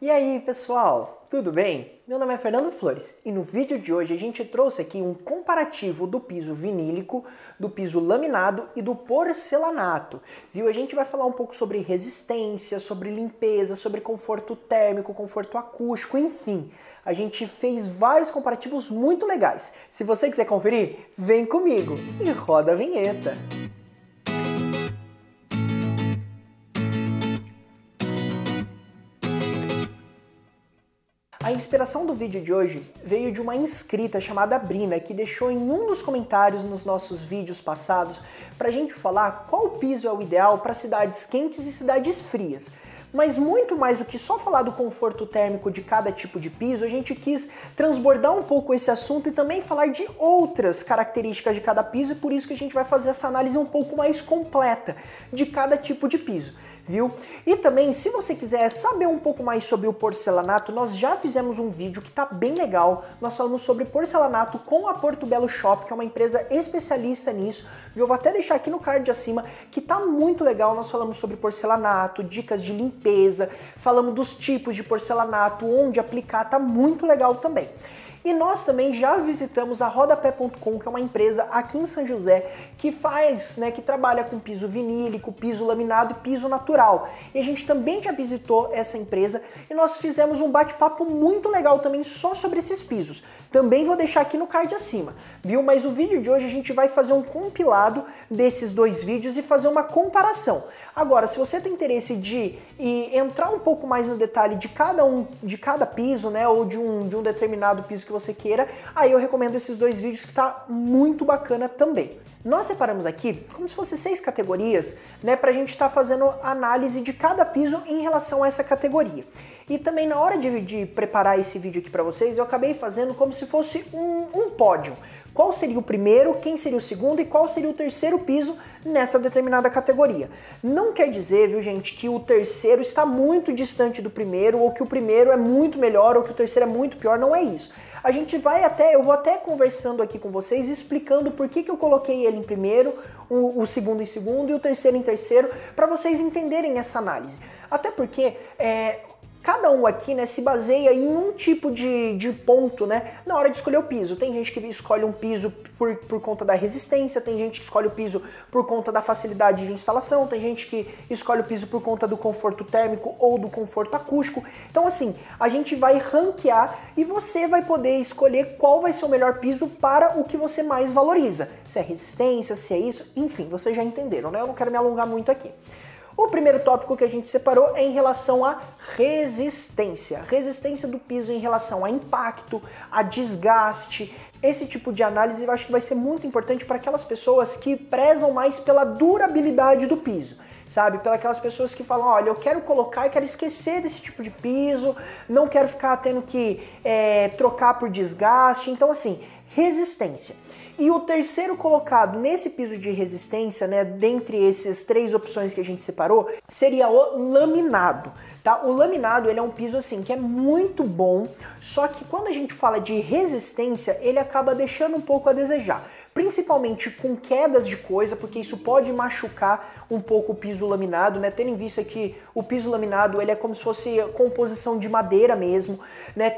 E aí, pessoal, tudo bem? Meu nome é Fernando Flores e no vídeo de hoje a gente trouxe aqui um comparativo do piso vinílico, do piso laminado e do porcelanato. Viu? A gente vai falar um pouco sobre resistência, sobre limpeza, sobre conforto térmico, conforto acústico, enfim. A gente fez vários comparativos muito legais. Se você quiser conferir, vem comigo e roda a vinheta. A inspiração do vídeo de hoje veio de uma inscrita chamada Brina, que deixou em um dos comentários nos nossos vídeos passados pra gente falar qual piso é o ideal para cidades quentes e cidades frias. Mas muito mais do que só falar do conforto térmico de cada tipo de piso, a gente quis transbordar um pouco esse assunto e também falar de outras características de cada piso, e por isso que a gente vai fazer essa análise um pouco mais completa de cada tipo de piso. Viu? E também, se você quiser saber um pouco mais sobre o porcelanato, nós já fizemos um vídeo que tá bem legal. Nós falamos sobre porcelanato com a Portobello Shop, que é uma empresa especialista nisso. Viu? Eu vou até deixar aqui no card acima, que tá muito legal. Nós falamos sobre porcelanato, dicas de limpeza, falamos dos tipos de porcelanato, onde aplicar, tá muito legal também. E nós também já visitamos a Rodapé.com, que é uma empresa aqui em São José que faz, que trabalha com piso vinílico, piso laminado e piso natural. E a gente também já visitou essa empresa e nós fizemos um bate-papo muito legal também só sobre esses pisos. Também vou deixar aqui no card acima, viu? Mas o vídeo de hoje a gente vai fazer um compilado desses dois vídeos e fazer uma comparação. Agora, se você tem interesse de entrar um pouco mais no detalhe de cada piso, ou de um determinado piso que você queira, aí eu recomendo esses dois vídeos que tá muito bacana também. Nós separamos aqui como se fossem 6 categorias, pra gente estar fazendo análise de cada piso em relação a essa categoria. E também na hora de preparar esse vídeo aqui para vocês, eu acabei fazendo como se fosse um pódio. Qual seria o primeiro, quem seria o segundo e qual seria o terceiro piso nessa determinada categoria. Não quer dizer, viu gente, que o terceiro está muito distante do primeiro, ou que o primeiro é muito melhor, ou que o terceiro é muito pior, não é isso. A gente eu vou até conversando aqui com vocês, explicando por que eu coloquei ele em primeiro, o segundo em segundo e o terceiro em terceiro, para vocês entenderem essa análise. Até porque cada um aqui, se baseia em um tipo de ponto, na hora de escolher o piso. Tem gente que escolhe um piso por conta da resistência, tem gente que escolhe o piso por conta da facilidade de instalação, tem gente que escolhe o piso por conta do conforto térmico ou do conforto acústico. Então assim, a gente vai ranquear e você vai poder escolher qual vai ser o melhor piso para o que você mais valoriza. Se é resistência, se é isso, enfim, vocês já entenderam, Eu não quero me alongar muito aqui. O primeiro tópico que a gente separou é em relação à resistência. Resistência do piso em relação a impacto, a desgaste. Esse tipo de análise eu acho que vai ser muito importante para aquelas pessoas que prezam mais pela durabilidade do piso. Sabe, pelas aquelas pessoas que falam, olha, eu quero colocar e quero esquecer desse tipo de piso, não quero ficar tendo que trocar por desgaste. Então assim, resistência. E o terceiro colocado nesse piso de resistência, dentre essas 3 opções que a gente separou, seria o laminado, tá? O laminado, ele é um piso assim que é muito bom, só que quando a gente fala de resistência, ele acaba deixando um pouco a desejar. Principalmente com quedas de coisa, porque isso pode machucar um pouco o piso laminado, Tendo em vista que o piso laminado ele é como se fosse composição de madeira mesmo,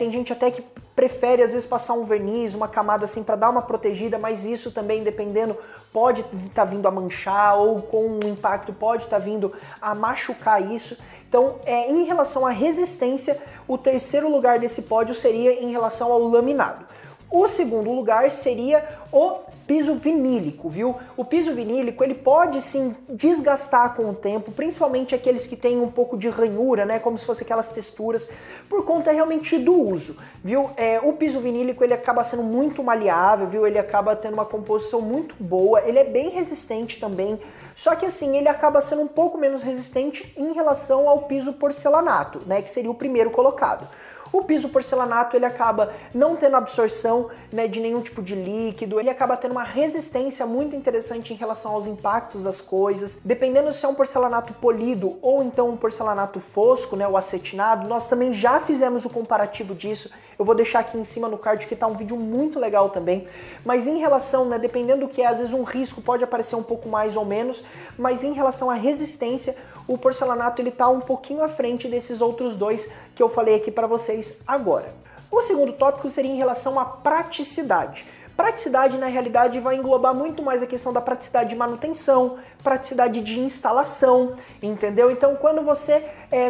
Tem gente até que prefere às vezes passar um verniz, uma camada assim para dar uma protegida, mas isso também, dependendo, pode estar vindo a manchar ou com um impacto pode estar vindo a machucar isso. Então, em relação à resistência, o terceiro lugar desse pódio seria em relação ao laminado. O segundo lugar seria o piso vinílico, viu? O piso vinílico, ele pode sim desgastar com o tempo, principalmente aqueles que têm um pouco de ranhura, como se fosse aquelas texturas, por conta realmente do uso, viu? O piso vinílico, ele acaba sendo muito maleável, viu? Ele acaba tendo uma composição muito boa, ele é bem resistente também, só que assim, ele acaba sendo um pouco menos resistente em relação ao piso porcelanato, que seria o primeiro colocado. O piso porcelanato, ele acaba não tendo absorção de nenhum tipo de líquido, ele acaba tendo uma resistência muito interessante em relação aos impactos das coisas. Dependendo se é um porcelanato polido ou então um porcelanato fosco, o acetinado, nós também já fizemos o comparativo disso. Eu vou deixar aqui em cima no card que tá um vídeo muito legal também. Mas em relação, né, dependendo do que é, às vezes um risco pode aparecer um pouco mais ou menos, mas em relação à resistência, o porcelanato ele tá um pouquinho à frente desses outros dois que eu falei aqui para vocês agora. O segundo tópico seria em relação à praticidade. Praticidade, na realidade, vai englobar muito mais a questão da praticidade de manutenção, praticidade de instalação, entendeu? Então, quando você...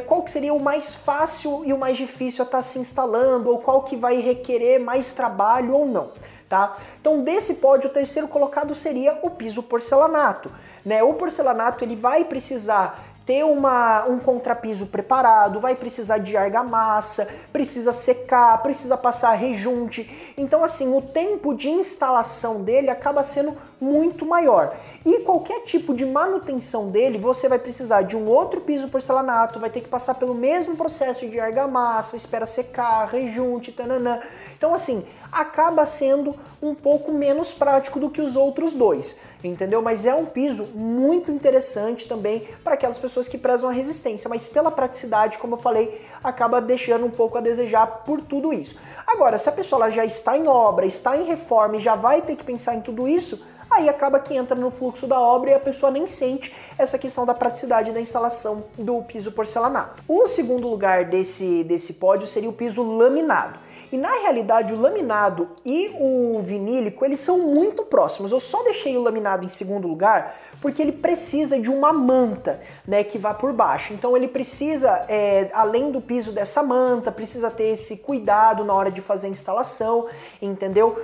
qual que seria o mais fácil e o mais difícil a estar se instalando, ou qual que vai requerer mais trabalho ou não, tá? Então, desse pódio, o terceiro colocado seria o piso porcelanato, né? O porcelanato, ele vai precisar ter um contrapiso preparado, vai precisar de argamassa, precisa secar, precisa passar rejunte. Então, assim, o tempo de instalação dele acaba sendo muito maior. E qualquer tipo de manutenção dele, você vai precisar de um outro piso porcelanato, vai ter que passar pelo mesmo processo de argamassa, espera secar, rejunte, tananã. Então, assim, acaba sendo um pouco menos prático do que os outros dois, entendeu? Mas é um piso muito interessante também para aquelas pessoas que prezam a resistência, mas pela praticidade, como eu falei, acaba deixando um pouco a desejar por tudo isso. Agora, se a pessoa já está em obra, está em reforma e já vai ter que pensar em tudo isso, aí acaba que entra no fluxo da obra e a pessoa nem sente essa questão da praticidade da instalação do piso porcelanato. O segundo lugar desse pódio seria o piso laminado. E na realidade o laminado e o vinílico, eles são muito próximos. Eu só deixei o laminado em segundo lugar porque ele precisa de uma manta, né, que vá por baixo. Então ele precisa, além do piso dessa manta, precisa ter esse cuidado na hora de fazer a instalação, entendeu?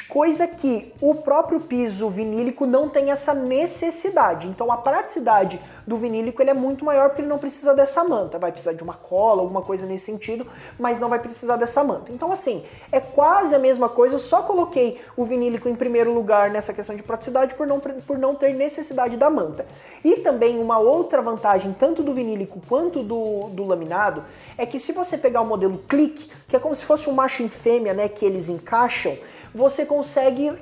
Coisa que o próprio piso vinílico não tem essa necessidade. Então a praticidade do vinílico ele é muito maior porque ele não precisa dessa manta. Vai precisar de uma cola, alguma coisa nesse sentido, mas não vai precisar dessa manta. Então assim, é quase a mesma coisa, eu só coloquei o vinílico em primeiro lugar nessa questão de praticidade por não ter necessidade da manta. E também uma outra vantagem, tanto do vinílico quanto do laminado, é que se você pegar o modelo click, que é como se fosse um macho e fêmea, né, que eles encaixam, você consegue,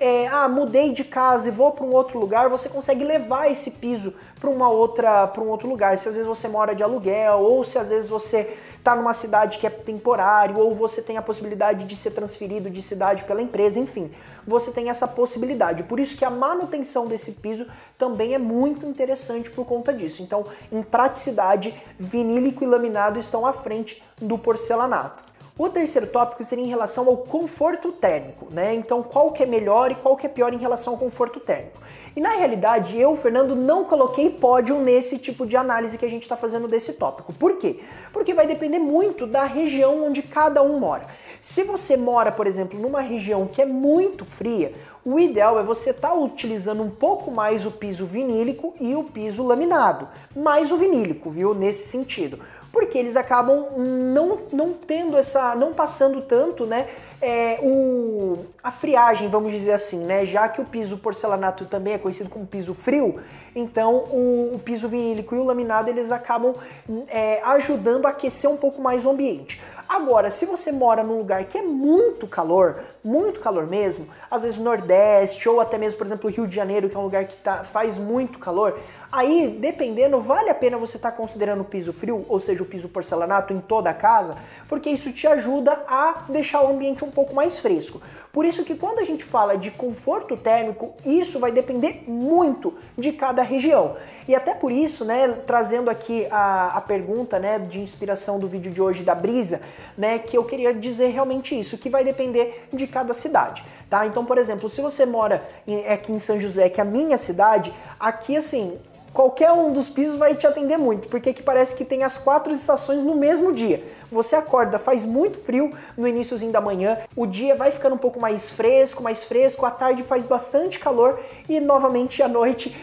mudei de casa e vou para um outro lugar, você consegue levar esse piso para um outro lugar. Se às vezes você mora de aluguel, ou se às vezes você está numa cidade que é temporário, ou você tem a possibilidade de ser transferido de cidade pela empresa, enfim, você tem essa possibilidade. Por isso que a manutenção desse piso também é muito interessante por conta disso. Então, em praticidade, vinílico e laminado estão à frente do porcelanato. O terceiro tópico seria em relação ao conforto térmico, né? Então, qual que é melhor e qual que é pior em relação ao conforto térmico? E na realidade, eu, Fernando, não coloquei pódio nesse tipo de análise que a gente está fazendo desse tópico. Por quê? Porque vai depender muito da região onde cada um mora. Se você mora, por exemplo, numa região que é muito fria, o ideal é você estar utilizando um pouco mais o piso vinílico e o piso laminado, mais o vinílico, viu? Nesse sentido. Porque eles acabam não passando tanto, né, a friagem, vamos dizer assim, né, já que o piso porcelanato também é conhecido como piso frio, então o piso vinílico e o laminado eles acabam ajudando a aquecer um pouco mais o ambiente. Agora, se você mora num lugar que é muito calor mesmo, às vezes Nordeste ou até mesmo, por exemplo, Rio de Janeiro, que é um lugar que faz muito calor, aí, dependendo, vale a pena você estar considerando o piso frio, ou seja, o piso porcelanato em toda a casa, porque isso te ajuda a deixar o ambiente um pouco mais fresco. Por isso que quando a gente fala de conforto térmico, isso vai depender muito de cada região. E até por isso, né, trazendo aqui a pergunta, né, de inspiração do vídeo de hoje da Brisa, né, que eu queria dizer realmente isso, que vai depender de cada cidade, tá? Então, por exemplo, se você mora aqui em São José, que é a minha cidade, aqui assim, qualquer um dos pisos vai te atender muito, porque aqui parece que tem as 4 estações no mesmo dia. Você acorda, faz muito frio no iniciozinho da manhã, o dia vai ficando um pouco mais fresco, à tarde faz bastante calor e novamente à noite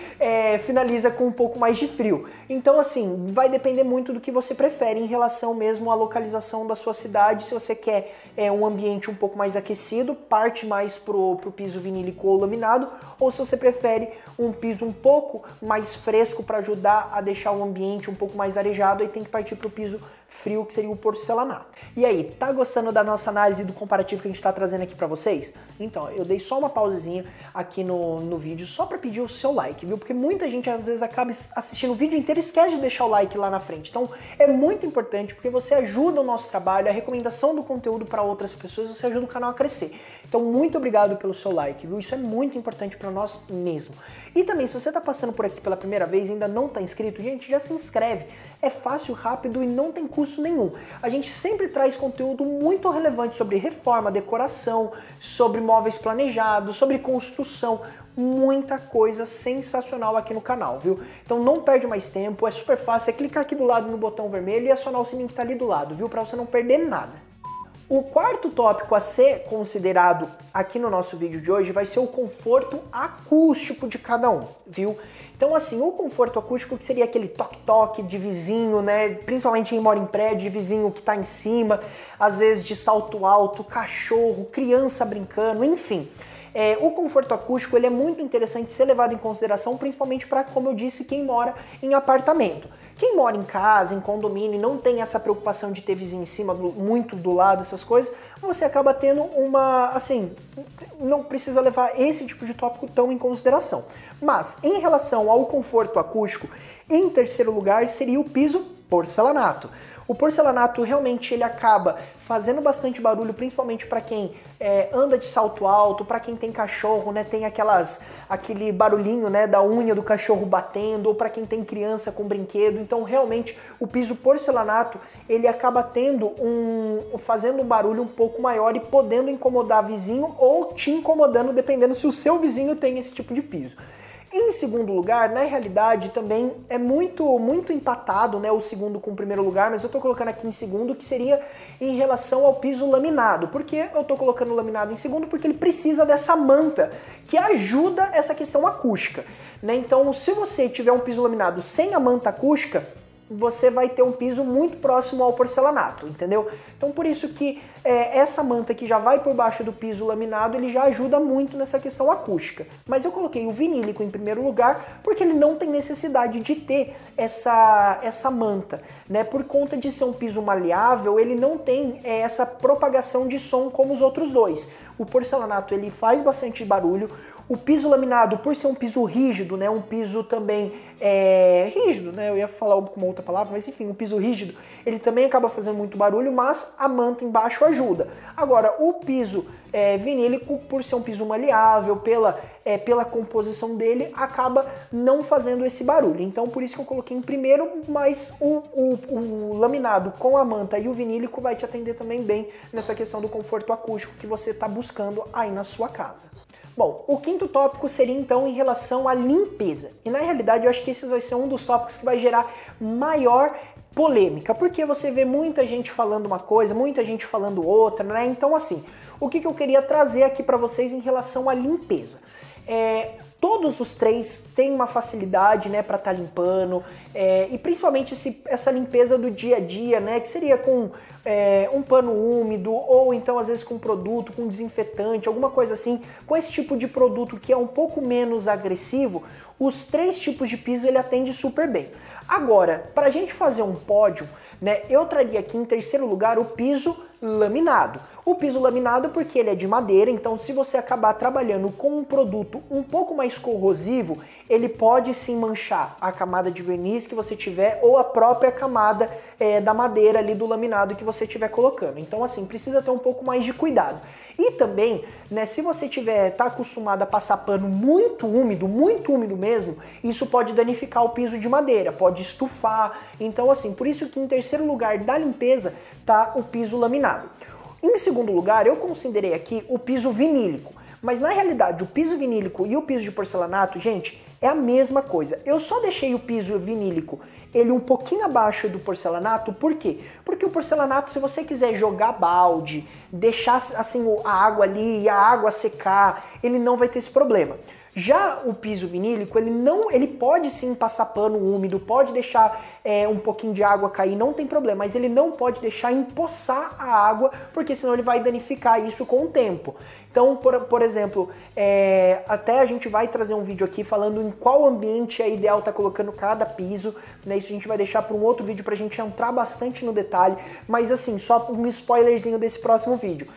finaliza com um pouco mais de frio. Então assim, vai depender muito do que você prefere em relação mesmo à localização da sua cidade. Se você quer um ambiente um pouco mais aquecido, parte mais pro piso vinílico ou laminado, ou se você prefere um piso um pouco mais fresco para ajudar a deixar o ambiente um pouco mais arejado, aí tem que partir pro piso frio, que seria o porcelanato. E aí, tá gostando da nossa análise do comparativo que a gente tá trazendo aqui pra vocês? Então, eu dei só uma pausezinha aqui no vídeo só pra pedir o seu like, viu? Porque muita gente às vezes acaba assistindo o vídeo inteiro e esquece de deixar o like lá na frente. Então, é muito importante porque você ajuda o nosso trabalho, a recomendação do conteúdo para outras pessoas, você ajuda o canal a crescer. Então, muito obrigado pelo seu like, viu? Isso é muito importante pra nós mesmo. E também, se você tá passando por aqui pela primeira vez e ainda não tá inscrito, gente, já se inscreve. É fácil, rápido e não tem custo nenhum. A gente sempre traz conteúdo muito relevante sobre reforma, decoração, sobre móveis planejados, sobre construção, muita coisa sensacional aqui no canal, viu? Então não perde mais tempo, é super fácil, é clicar aqui do lado no botão vermelho e acionar o sininho que tá ali do lado, viu? Pra você não perder nada. O quarto tópico a ser considerado aqui no nosso vídeo de hoje vai ser o conforto acústico de cada um, viu? Então assim, o conforto acústico que seria aquele toque-toque de vizinho, né? Principalmente quem mora em prédio, de vizinho que tá em cima, às vezes de salto alto, cachorro, criança brincando, enfim. O conforto acústico ele é muito interessante ser levado em consideração, principalmente para, como eu disse, quem mora em apartamento. Quem mora em casa, em condomínio e não tem essa preocupação de ter vizinho em cima, muito do lado, essas coisas, você acaba tendo uma, assim, não precisa levar esse tipo de tópico tão em consideração. Mas, em relação ao conforto acústico, em terceiro lugar seria o piso porcelanato. O porcelanato realmente ele acaba fazendo bastante barulho, principalmente para quem anda de salto alto, para quem tem cachorro, né, tem aquele barulhinho, né, da unha do cachorro batendo, ou para quem tem criança com brinquedo. Então realmente o piso porcelanato ele acaba fazendo um barulho um pouco maior e podendo incomodar vizinho ou te incomodando, dependendo se o seu vizinho tem esse tipo de piso. Em segundo lugar, na realidade, também é muito empatado, né, o segundo com o primeiro lugar, mas eu tô colocando aqui em segundo, que seria em relação ao piso laminado. Por que eu tô colocando o laminado em segundo? Porque ele precisa dessa manta, que ajuda essa questão acústica, né? Então, se você tiver um piso laminado sem a manta acústica, você vai ter um piso muito próximo ao porcelanato, entendeu? Então por isso que essa manta que já vai por baixo do piso laminado, ele já ajuda muito nessa questão acústica. Mas eu coloquei o vinílico em primeiro lugar porque ele não tem necessidade de ter essa manta, né? Por conta de ser um piso maleável, ele não tem essa propagação de som como os outros dois. O porcelanato ele faz bastante barulho. O piso laminado, por ser um piso rígido, né, um piso também rígido, né, eu ia falar com uma outra palavra, mas enfim, um piso rígido, ele também acaba fazendo muito barulho, mas a manta embaixo ajuda. Agora, o piso vinílico, por ser um piso maleável, pela composição dele, acaba não fazendo esse barulho. Então, por isso que eu coloquei em primeiro, mas o laminado com a manta e o vinílico vai te atender também bem nessa questão do conforto acústico que você está buscando aí na sua casa. Bom, o quinto tópico seria então em relação à limpeza. E na realidade eu acho que esse vai ser um dos tópicos que vai gerar maior polêmica, porque você vê muita gente falando uma coisa, muita gente falando outra, né? Então assim, o que eu queria trazer aqui para vocês em relação à limpeza? Todos os três têm uma facilidade, né, para estar limpando, e principalmente essa limpeza do dia a dia, né, que seria com um pano úmido, ou então às vezes com produto, com desinfetante, alguma coisa assim, com esse tipo de produto que é um pouco menos agressivo, os três tipos de piso ele atende super bem. Agora, para a gente fazer um pódio, né, eu traria aqui em terceiro lugar o piso laminado. O piso laminado porque ele é de madeira, então se você acabar trabalhando com um produto um pouco mais corrosivo, ele pode sim manchar a camada de verniz que você tiver ou a própria camada da madeira ali do laminado que você estiver colocando. Então assim, precisa ter um pouco mais de cuidado. E também, né, se você tá acostumado a passar pano muito úmido mesmo, isso pode danificar o piso de madeira, pode estufar. Então assim, por isso que em terceiro lugar da limpeza tá o piso laminado. Em segundo lugar, eu considerei aqui o piso vinílico, mas na realidade o piso vinílico e o piso de porcelanato, gente, é a mesma coisa. Eu só deixei o piso vinílico ele um pouquinho abaixo do porcelanato, por quê? Porque o porcelanato, se você quiser jogar balde, deixar assim a água ali e a água secar, ele não vai ter esse problema. Já o piso vinílico, ele pode sim passar pano úmido, pode deixar um pouquinho de água cair, não tem problema, mas ele não pode deixar empoçar a água, porque senão ele vai danificar isso com o tempo. Então, por exemplo, até a gente vai trazer um vídeo aqui falando em qual ambiente é ideal estar colocando cada piso, né? Isso a gente vai deixar para um outro vídeo para a gente entrar bastante no detalhe, mas assim, só um spoilerzinho desse próximo vídeo.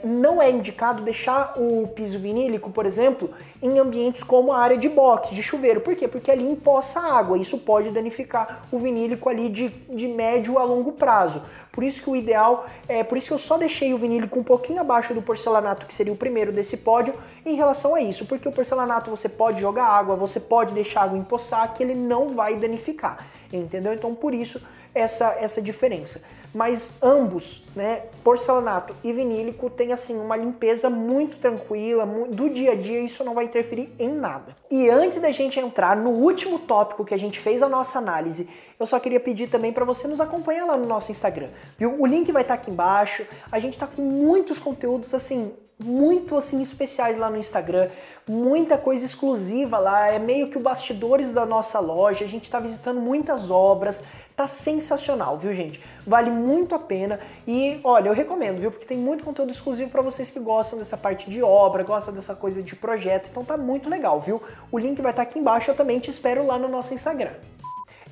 Não é indicado deixar o piso vinílico, por exemplo, em ambientes como a área de box, de chuveiro. Por quê? Porque ali empoça a água, isso pode danificar o vinílico ali de médio a longo prazo. Por isso que o ideal, por isso que eu só deixei o vinílico um pouquinho abaixo do porcelanato, que seria o primeiro desse pódio, em relação a isso. Porque o porcelanato você pode jogar água, você pode deixar a água empoçar, que ele não vai danificar, entendeu? Então por isso essa diferença. Mas ambos, né, porcelanato e vinílico, tem assim uma limpeza muito tranquila, do dia a dia, isso não vai interferir em nada. E antes da gente entrar no último tópico que a gente fez a nossa análise, eu só queria pedir também para você nos acompanhar lá no nosso Instagram, viu? O link vai estar aqui embaixo, a gente tá com muitos conteúdos assim, muito assim especiais lá no Instagram, muita coisa exclusiva lá, é meio que o bastidores da nossa loja, a gente tá visitando muitas obras, tá sensacional, viu gente? Vale muito a pena e olha, eu recomendo, viu? Porque tem muito conteúdo exclusivo para vocês que gostam dessa parte de obra, gostam dessa coisa de projeto, então tá muito legal, viu? O link vai estar aqui embaixo, eu também te espero lá no nosso Instagram.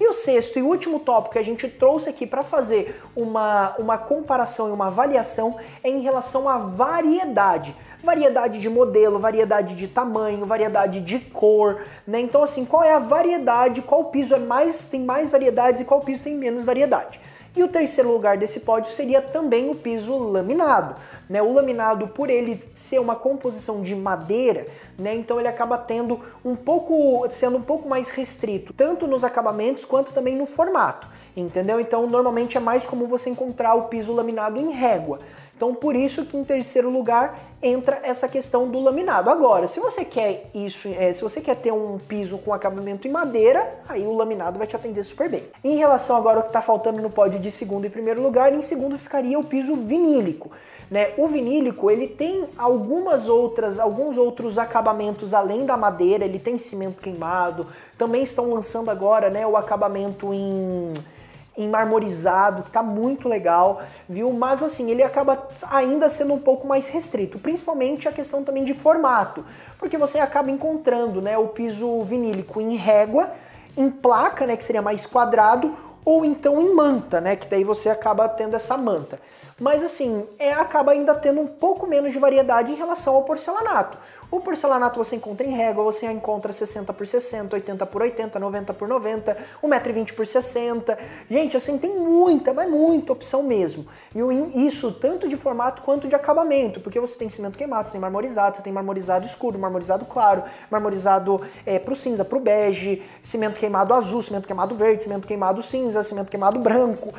E o sexto e último tópico que a gente trouxe aqui para fazer uma comparação e uma avaliação é em relação à variedade. Variedade de modelo, variedade de tamanho, variedade de cor, né? Então assim, qual é a variedade, qual piso tem mais variedades e qual piso tem menos variedade. E o terceiro lugar desse pódio seria também o piso laminado, né? O laminado, por ele ser uma composição de madeira, né? Então ele acaba sendo um pouco mais restrito, tanto nos acabamentos quanto também no formato, entendeu? Então normalmente é mais comum você encontrar o piso laminado em régua. Então por isso que em terceiro lugar entra essa questão do laminado. Agora, se você quer se você quer ter um piso com acabamento em madeira, aí o laminado vai te atender super bem. Em relação agora ao que está faltando no pódio de segundo e primeiro lugar, em segundo ficaria o piso vinílico, né? O vinílico, ele tem alguns outros acabamentos além da madeira, ele tem cimento queimado, também estão lançando agora, né, o acabamento em marmorizado, que tá muito legal, viu? Mas assim, ele acaba ainda sendo um pouco mais restrito, principalmente a questão também de formato, porque você acaba encontrando, né, o piso vinílico em régua, em placa, né, que seria mais quadrado, ou então em manta, né, que daí você acaba tendo essa manta. Mas assim, acaba ainda tendo um pouco menos de variedade em relação ao porcelanato. O porcelanato você encontra em régua, você encontra 60 por 60, 80 por 80, 90 por 90, 1,20 m por 60. Gente, assim, tem muita, mas muita opção mesmo. E isso tanto de formato quanto de acabamento, porque você tem cimento queimado, você tem marmorizado escuro, marmorizado claro, marmorizado pro cinza, pro bege, cimento queimado azul, cimento queimado verde, cimento queimado cinza, cimento queimado branco,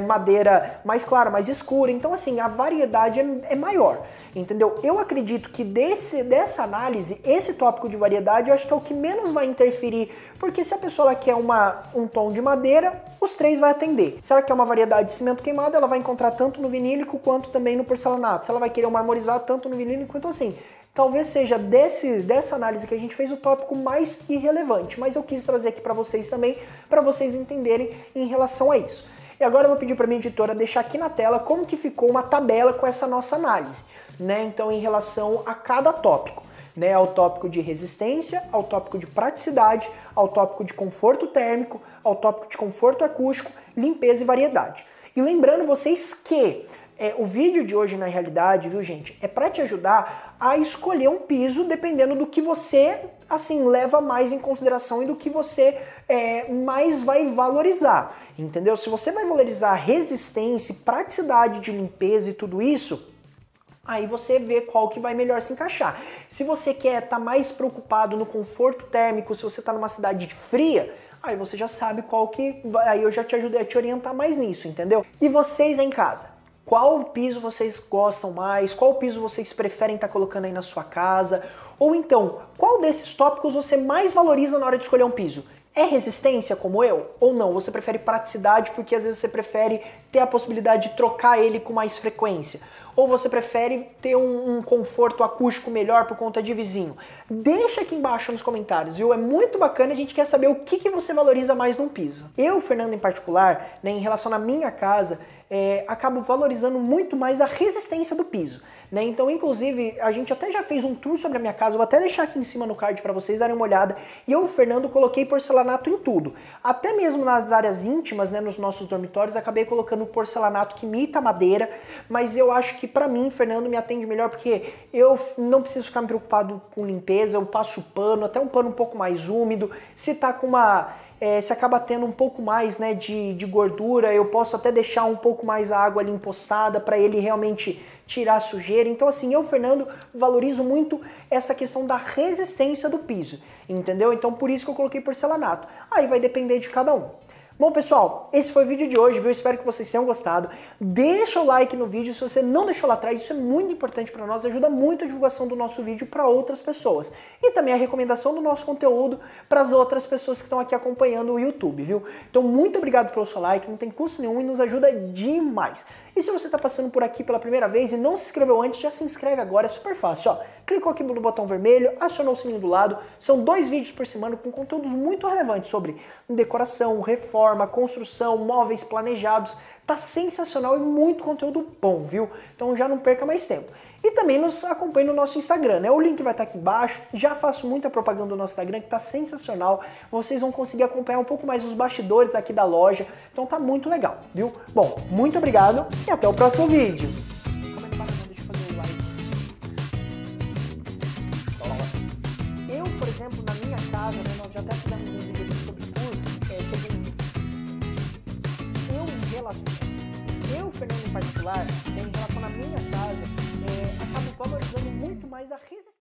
madeira mais clara, mais escura. Então, assim, a variedade é maior, entendeu? Eu acredito que dessa análise, esse tópico de variedade eu acho que é o que menos vai interferir, porque se a pessoa quer um tom de madeira, os três vai atender. Se ela quer uma variedade de cimento queimado, ela vai encontrar tanto no vinílico quanto também no porcelanato. Se ela vai querer um marmorizado, tanto no vinílico, então assim, talvez seja dessa análise que a gente fez o tópico mais irrelevante, mas eu quis trazer aqui para vocês também, para vocês entenderem em relação a isso. E agora eu vou pedir para minha editora deixar aqui na tela como que ficou uma tabela com essa nossa análise, né? Então, em relação a cada tópico, né? Ao tópico de resistência, ao tópico de praticidade, ao tópico de conforto térmico, ao tópico de conforto acústico, limpeza e variedade. E lembrando vocês que o vídeo de hoje, na realidade, viu, gente, é para te ajudar a escolher um piso dependendo do que você, assim, leva mais em consideração e do que você mais vai valorizar, entendeu? Se você vai valorizar resistência, praticidade de limpeza e tudo isso, aí você vê qual que vai melhor se encaixar. Se você quer estar mais preocupado no conforto térmico, se você está numa cidade fria, aí você já sabe qual que... Aí eu já te ajudei a te orientar mais nisso, entendeu? E vocês em casa? Qual piso vocês gostam mais? Qual piso vocês preferem estar colocando aí na sua casa? Ou então, qual desses tópicos você mais valoriza na hora de escolher um piso? É resistência como eu? Ou não? Você prefere praticidade porque às vezes você prefere ter a possibilidade de trocar ele com mais frequência? ou você prefere ter um conforto acústico melhor por conta de vizinho? Deixa aqui embaixo nos comentários, viu? É muito bacana, a gente quer saber o que você valoriza mais num piso. Eu, Fernando, em particular, né, em relação à minha casa, acabo valorizando muito mais a resistência do piso, né? Então, inclusive, a gente até já fez um tour sobre a minha casa, vou até deixar aqui em cima no card para vocês darem uma olhada, e eu, Fernando, coloquei porcelanato em tudo. Até mesmo nas áreas íntimas, né, nos nossos dormitórios, acabei colocando porcelanato que imita madeira, mas eu acho que pra mim, Fernando, me atende melhor porque eu não preciso ficar me preocupado com limpeza, eu passo pano, até um pano um pouco mais úmido, se tá com se acaba tendo um pouco mais, né, de gordura, eu posso até deixar um pouco mais a água ali empoçada para ele realmente tirar a sujeira. Então assim, eu, Fernando, valorizo muito essa questão da resistência do piso, entendeu? Então por isso que eu coloquei porcelanato. Aí vai depender de cada um. Bom, pessoal, esse foi o vídeo de hoje, viu? Espero que vocês tenham gostado. Deixa o like no vídeo se você não deixou lá atrás, isso é muito importante para nós, ajuda muito a divulgação do nosso vídeo para outras pessoas. E também a recomendação do nosso conteúdo para as outras pessoas que estão aqui acompanhando o YouTube, viu? Então, muito obrigado pelo seu like, não tem custo nenhum e nos ajuda demais. E se você está passando por aqui pela primeira vez e não se inscreveu antes, já se inscreve agora, é super fácil, ó. Clicou aqui no botão vermelho, acionou o sininho do lado, são 2 vídeos por semana com conteúdos muito relevantes sobre decoração, reforma, construção, móveis planejados. Tá sensacional e muito conteúdo bom, viu? Então já não perca mais tempo. E também nos acompanhe no nosso Instagram, né? O link vai estar aqui embaixo. Já faço muita propaganda do nosso Instagram, que tá sensacional. Vocês vão conseguir acompanhar um pouco mais os bastidores aqui da loja. Então tá muito legal, viu? Bom, muito obrigado e até o próximo vídeo. Eu, por exemplo, na minha casa, né, nós já até fizemos um vídeo sobre eu, Fernando, em particular, em relação à minha casa, acabo valorizando muito mais a resistência.